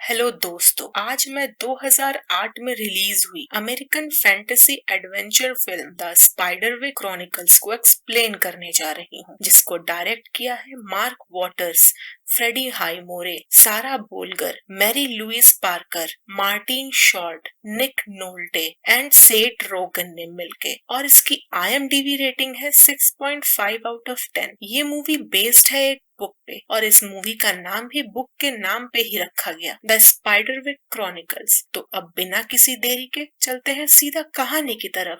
Hello दोस्तों, आज मैं 2008 में रिलीज हुई American fantasy adventure film the Spiderwick Chronicles को एक्सप्लेन करने जा रही हूँ, जिसको डायरेक्ट किया है mark waters, Freddie Highmore, Sarah Bolger, Mary Louise Parker, Martin Short, Nick Nolte and Seth Rogen ने मिलके, और इसकी IMDb रेटिंग है 6.5 आउट ऑफ 10। ये मूवी बेस्ड है एक बुक पे, और इस मूवी का नाम भी बुक के नाम पे ही रखा गया, द स्पाइडरवे क्रॉनिकल्स। तो अब बिना किसी देरी के चलते हैं सीधा कहानी की तरफ।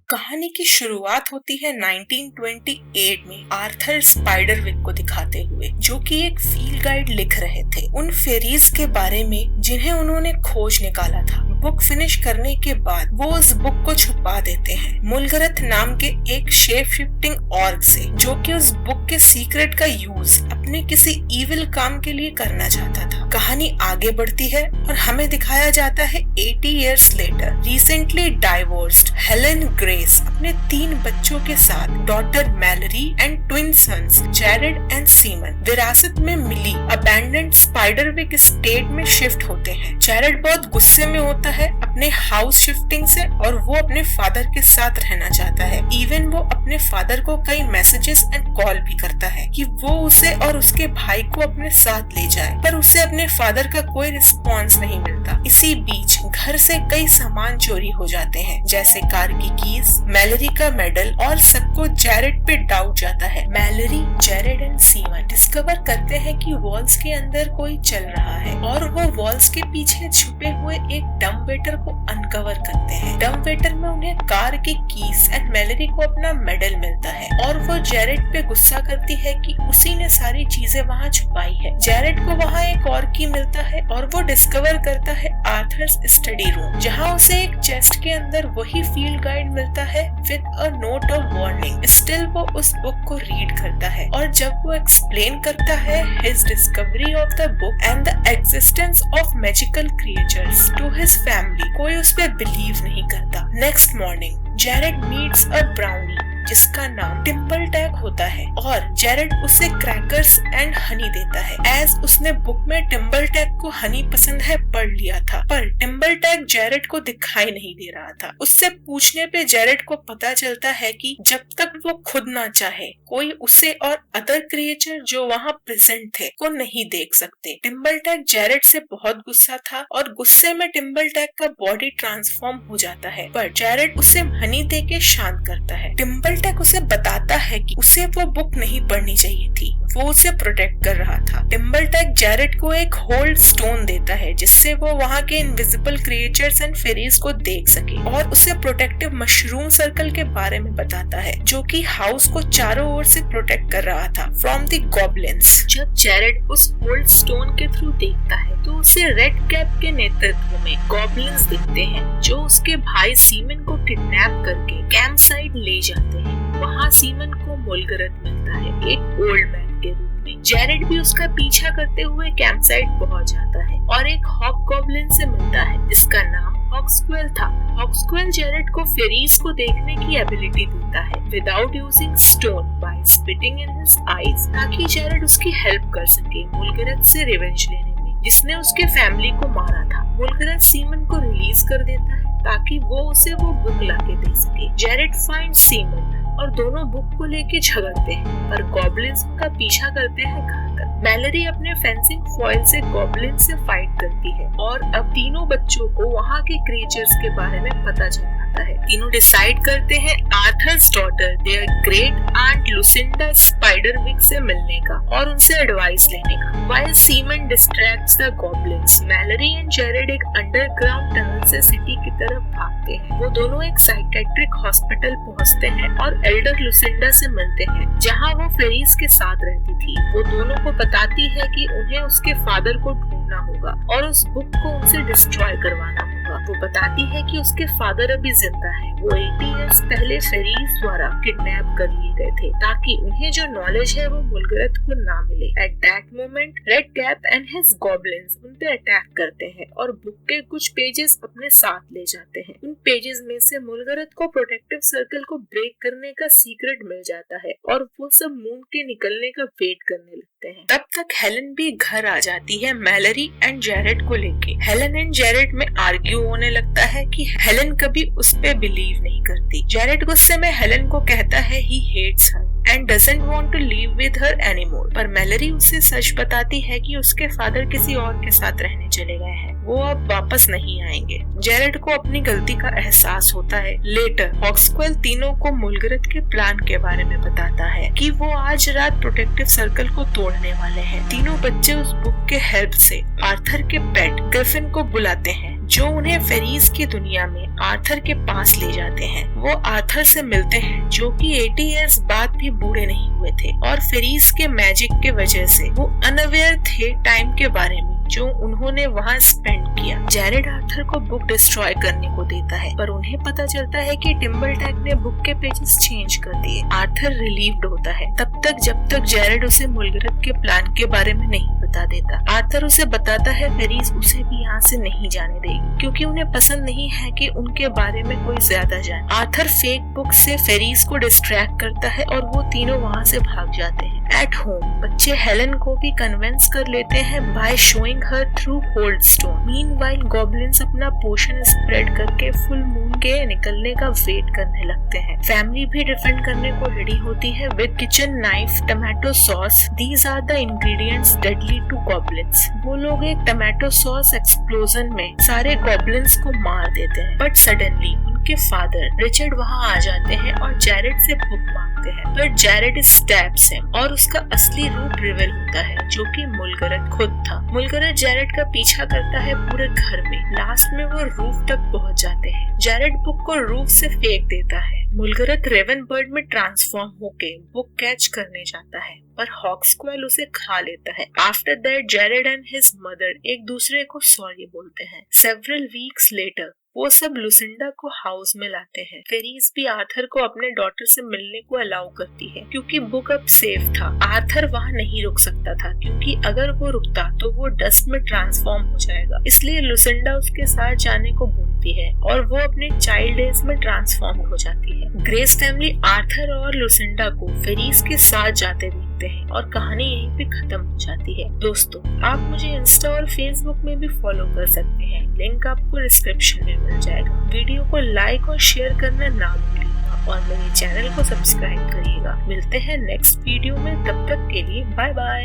कहानी की शुरुआत होती है 1928 में आर्थर स्पाइडरविक को दिखाते हुए, जो कि एक फील्ड गाइड लिख रहे थे उन फेरीज के बारे में जिन्हें उन्होंने खोज निकाला था। बुक फिनिश करने के बाद वो उस बुक को छुपा देते हैं मुलगरथ नाम के एक शेप शिफ्टिंग ऑर्ग से, जो कि उस बुक के सीक्रेट का यूज अपने किसी इविल काम के लिए करना चाहता था। कहानी आगे बढ़ती है और हमें दिखाया जाता है 80 years later recently divorced Helen Grace अपने 3 बच्चों के साथ daughter Mallory and twin sons Jared and Simon विरासत में मिली अबैंडन्ड स्पाइडरविक स्टेट में शिफ्ट होते हैं। जेरेड बहुत गुस्से में होता है अपने हाउस शिफ्टिंग से, और वो अपने फादर के साथ रहना चाहता है। इवन वो अपने फादर को कई मैसेजेस एंड कॉल भी करता है कि वो उसे और उसके भाई को अपने साथ ले जाए, पर उसे अपने फादर का कोई रिस्पॉन्स नहीं मिलता। इसी बीच घर से कई सामान चोरी हो जाते हैं, जैसे कार की कीज, मैलरी का मेडल, और सबको जेरेड पे डाउट जाता है। Malory, Jared and semen discover करते हैं कि वॉल्स के अंदर कोई चल रहा है, और वो वॉल्स के पीछे छुपे हुए एक डम्ब वेटर को अनकवर करते हैं। डम्ब वेटर में उन्हें कार की कीज एंड मैलरी को अपना मेडल मिलता है, और वो जेरेड पे गुस्सा करती है कि उसी ने सारी चीजें वहाँ छुपाई है। जेरेड को वहाँ एक और की मिलता है, और वो डिस्कवर करता है आर्थर्स स्टडी रूम, जहाँ उसे एक चेस्ट के अंदर वही फील्ड गाइड मिलता है with a note of warning. Still वो उस बुक को रीड करता है, और जब वो एक्सप्लेन करता है his discovery of the book and the existence of magical creatures to his family, कोई उस पर बिलीव नहीं करता। Next morning Jared meets a brownie जिसका नाम टिम्बल टैग होता है, और जेरेड उसे क्रैकर्स एंड हनी देता है, एज उसने बुक में टिम्बल टैग को हनी पसंद है पढ़ लिया था। पर टिम्बल टैग जेरेड को दिखाई नहीं दे रहा था। उससे पूछने पे जेरेड को पता चलता है कि जब तक वो खुद ना चाहे, कोई उसे और अदर क्रिएचर जो वहाँ प्रेजेंट थे को नहीं देख सकते। टिम्बल टैग जेरेड से बहुत गुस्सा था, और गुस्से में टिम्बल टैग का बॉडी ट्रांसफॉर्म हो जाता है, पर जेरेड उसे हनी दे के शांत करता है। टिम्बल टैग उसे बताता है कि उसे वो बुक नहीं पढ़नी चाहिए थी, वो उसे प्रोटेक्ट कर रहा था। टिम्बल टैग जेरेड को एक होल्ड स्टोन देता है, जिससे वो वहाँ के इनविजिबल क्रिएचर्स एंड फेरीज को देख सके, और उसे प्रोटेक्टिव मशरूम सर्कल के बारे में बताता है, जो कि हाउस को चारों ओर से प्रोटेक्ट कर रहा था फ्रॉम द गॉब्लिन्स। जब जेरेड उस होल्ड स्टोन के थ्रू देखता है, तो उसे रेड कैप के नेतृत्व में गॉब्लिन्स दिखते हैं, जो उसके भाई सीमन को किडनैप करके कैंप साइड ले जाते हैं। वहाँ सीमन को मुलगरथ मिलता है एक ओल्ड मैन के रूप में। जेरेड भी उसका पीछा करते हुए कैंप साइड पहुँच जाता है, और एक हॉक गॉब्लिन से मिलता है जिसका नाम हॉक्सक्वेल था। हॉक्सक्वेल जेरेड को फेरीज को देखने की एबिलिटी देता है without using stone, by spitting in his eyes, ताकि जेरेड उसकी हेल्प कर सके मुलगरथ से रिवेंज लेने में, जिसने उसके फैमिली को मारा था। मुलगरथ सीमन को रिलीज कर देता है ताकि वो उसे वो बुक लाके दे सके। जेरेड फाइंड सीमन, और दोनों बुक को लेके झगड़ते हैं, पर गॉब्लिन्स का पीछा करते हैं घर तक। मैलरी अपने फेंसिंग फॉइल से गॉब्लिन से फाइट करती है, और अब तीनों बच्चों को वहाँ के क्रिएचर्स के बारे में पता चल जाता है। तीनों डिसाइड करते हैं Arthur's daughter, their great aunt Lucinda Spiderwick से मिलने का और उनसे एडवाइस लेने का। While Simon distracts the goblins, Mallory and Jared एक अंडरग्राउंड टनल से सिटी की तरफ भागते हैं। वो दोनों एक साइकेट्रिक हॉस्पिटल पहुँचते हैं और एल्डर लुसिंडा से मिलते हैं, जहाँ वो फेरीज के साथ रहती थी। वो दोनों को बताती है कि उन्हें उसके फादर को ढूंढना होगा और उस बुक को उनसे डिस्ट्रॉय करवाना होगा। वो बताती है कि उसके फादर अभी जिंदा है। वो 80 इयर्स पहले फेरीज द्वारा किडनैप कर लिए गए थे ताकि उन्हें जो नॉलेज है वो मुलगरत को ना मिले। At that moment red cap and his goblins उन पे अटैक करते हैं और बुक के कुछ पेजेस अपने साथ ले जाते हैं। उन पेजेस में से मुलगरत को प्रोटेक्टिव सर्कल को ब्रेक करने का सीक्रेट मिल जाता है और वो सब मून के निकलने का वेट करने लगते हैं। तब तक हेलन भी घर आ जाती है मैलरी एंड जेरेड को लेके। हेलन एंड जेरेड में आर्ग्यू होने लगता है कि हेलन कभी उस पे बिलीव नहीं करती। जेरेड गुस्से में हेलन को कहता है he hates her and doesn't want to live with her anymore। पर मैलरी उसे सच बताती है कि उसके फादर किसी और के साथ रहने चले गए हैं, वो अब वापस नहीं आएंगे। जेरेड को अपनी गलती का एहसास होता है। लेटर हॉक्सवेल तीनों को मुलगरत के प्लान के बारे में बताता है कि वो आज रात प्रोटेक्टिव सर्कल को तोड़ने वाले हैं। तीनों बच्चे उस बुक के हेल्प से आर्थर के पेट ग्रिफिन को बुलाते हैं जो उन्हें फेरीज की दुनिया में आर्थर के पास ले जाते हैं। वो आर्थर से मिलते हैं जो कि 80 इयर्स बाद भी बूढ़े नहीं हुए थे और फेरीज के मैजिक के वजह से वो अनअवेयर थे टाइम के बारे में जो उन्होंने वहाँ स्पेंड किया। जेरेड आर्थर को बुक डिस्ट्रॉय करने को देता है पर उन्हें पता चलता है कि टिम्बलटैक ने बुक के पेजेस चेंज कर दिए। आर्थर रिलीव्ड होता है तब तक जब तक जेरेड उसे मुलगरत के प्लान के बारे में नहीं बता देता। आर्थर उसे बताता है फेरीज उसे भी यहाँ से नहीं जाने देगी क्योंकि उन्हें पसंद नहीं है कि उनके बारे में कोई ज्यादा जाने। आर्थर फेक बुक से फेरीज को डिस्ट्रैक्ट करता है और वो तीनों वहाँ से भाग जाते हैं। एट होम बच्चे हेलन को भी कन्विंस कर लेते हैं by showing her through hold stone. Meanwhile goblins अपना पोशन स्प्रेड करके फुल मून के निकलने का वेट करने लगते हैं। फैमिली भी डिफेंड करने को रेडी होती है with kitchen knife, tomato sauce. These are the ingredients deadly to goblins. वो लोग एक टमाटो सॉस एक्सप्लोजन में सारे गॉब्लिन्स को मार देते हैं बट सडनली उनके फादर रिचर्ड वहाँ आ जाते हैं और जेरेड से बुक मांगते हैं पर जेरेड स्टैब्स हिम और उसका असली रूप रिवील होता है जो कि मुलगरत खुद था। मुलगरत जेरेड का पीछा करता है पूरे घर में। लास्ट में वो रूफ तक पहुंच जाते हैं। जेरेड बुक को रूफ से फेंक देता है। मुलगरत रेवन बर्ड में ट्रांसफॉर्म होके बुक कैच करने जाता है पर हॉक्सवेल उसे खा लेता है। After that Jared and his mother एक दूसरे को सॉरी बोलते हैं। सेवरल वीक्स लेटर वो सब लुसिंडा को हाउस में लाते हैं। फेरीज भी आर्थर को अपने डॉटर से मिलने को अलाउ करती है क्योंकि बुक अब सेफ था। आर्थर वहाँ नहीं रुक सकता था क्योंकि अगर वो रुकता तो वो डस्ट में ट्रांसफॉर्म हो जाएगा, इसलिए लुसिंडा उसके साथ जाने को बोलती है और वो अपने चाइल्ड एज में ट्रांसफॉर्म हो जाती है। ग्रेस फैमिली आर्थर और लुसिंडा को फेरीज के साथ जाते देखते हैं और कहानी यहीं पे खत्म हो जाती है। दोस्तों आप मुझे इंस्टा और फेसबुक में भी फॉलो कर सकते हैं, लिंक आपको डिस्क्रिप्शन में मिल जाएगा। वीडियो को लाइक और शेयर करना ना भूलिएगा और मेरे चैनल को सब्सक्राइब करिएगा। मिलते हैं नेक्स्ट वीडियो में, तब तक के लिए बाय बाय।